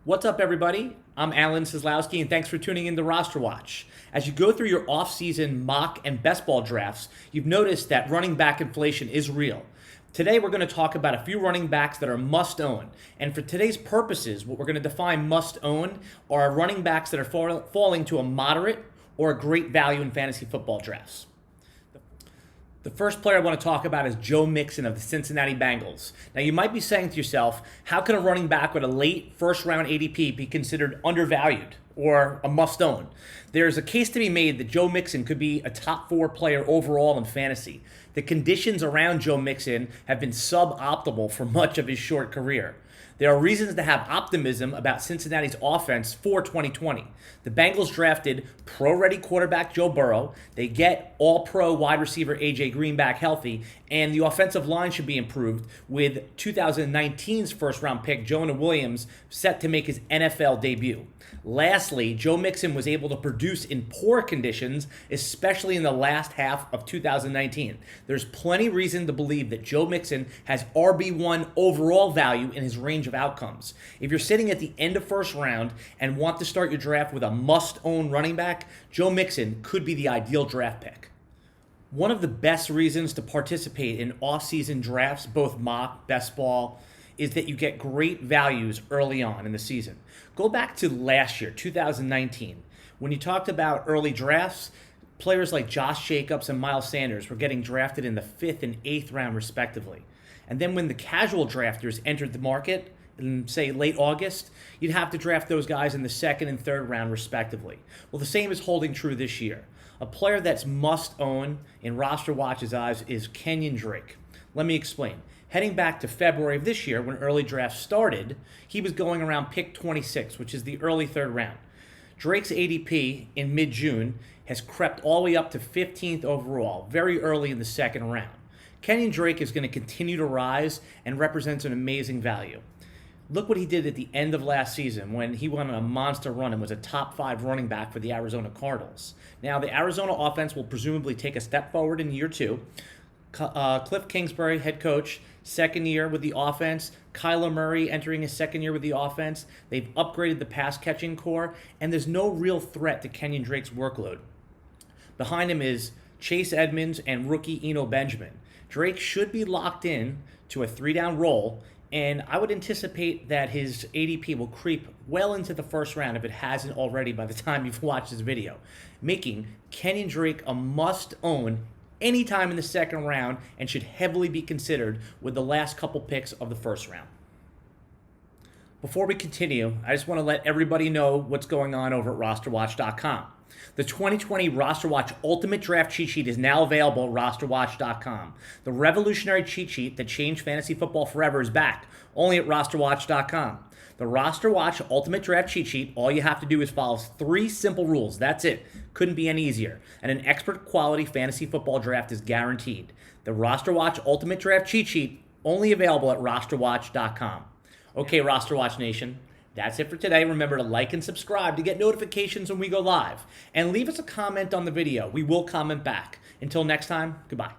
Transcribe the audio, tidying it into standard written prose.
What's up, everybody? I'm Alan Seslowsky, and thanks for tuning in to Roster Watch. As you go through your offseason mock and best ball drafts, you've noticed that running back inflation is real. Today, we're going to talk about a few running backs that are must-own. And for today's purposes, what we're going to define must-own are running backs that are falling to a moderate or a great value in fantasy football drafts. The first player I want to talk about is Joe Mixon of the Cincinnati Bengals. Now, you might be saying to yourself, how can a running back with a late first-round ADP be considered undervalued or a must-own? There's a case to be made that Joe Mixon could be a top 4 player overall in fantasy. The conditions around Joe Mixon have been suboptimal for much of his short career. There are reasons to have optimism about Cincinnati's offense for 2020. The Bengals drafted pro-ready quarterback Joe Burrow. They get all-pro wide receiver A.J. Green back healthy, and the offensive line should be improved with 2019's first-round pick Jonah Williams set to make his NFL debut. Lastly, Joe Mixon was able to produce in poor conditions, especially in the last half of 2019. There's plenty reason to believe that Joe Mixon has RB1 overall value in his range of outcomes. If you're sitting at the end of first round and want to start your draft with a must-own running back, Joe Mixon could be the ideal draft pick. One of the best reasons to participate in off-season drafts, both mock, best ball, is that you get great values early on in the season. Go back to last year, 2019. When you talked about early drafts, players like Josh Jacobs and Miles Sanders were getting drafted in the 5th and 8th round respectively. And then when the casual drafters entered the market in, say, late August, you'd have to draft those guys in the 2nd and 3rd round respectively. Well, the same is holding true this year. A player that's must-own in Roster Watch's eyes is Kenyan Drake. Let me explain. Heading back to February of this year, when early drafts started, he was going around pick 26, which is the early 3rd round. Drake's ADP in mid-June has crept all the way up to 15th overall, very early in the 2nd round. Kenyan Drake is going to continue to rise and represents an amazing value. Look what he did at the end of last season when he went on a monster run and was a top 5 running back for the Arizona Cardinals. Now, the Arizona offense will presumably take a step forward in year 2. Cliff Kingsbury, head coach, 2nd year with the offense. Kyler Murray entering his 2nd year with the offense. They've upgraded the pass-catching core, and there's no real threat to Kenyan Drake's workload. Behind him is Chase Edmonds and rookie Eno Benjamin. Drake should be locked in to a 3-down role, and I would anticipate that his ADP will creep well into the 1st round if it hasn't already by the time you've watched this video, making Kenyan Drake a must-own anytime in the 2nd round and should heavily be considered with the last couple picks of the 1st round. Before we continue, I just want to let everybody know what's going on over at RosterWatch.com. The 2020 RosterWatch Ultimate Draft Cheat Sheet is now available at RosterWatch.com. The revolutionary cheat sheet that changed fantasy football forever is back, only at RosterWatch.com. The RosterWatch Ultimate Draft Cheat Sheet, all you have to do is follow 3 simple rules. That's it. Couldn't be any easier. And an expert quality fantasy football draft is guaranteed. The RosterWatch Ultimate Draft Cheat Sheet, only available at RosterWatch.com. Okay, RosterWatch Nation. That's it for today. Remember to like and subscribe to get notifications when we go live. And leave us a comment on the video. We will comment back. Until next time, goodbye.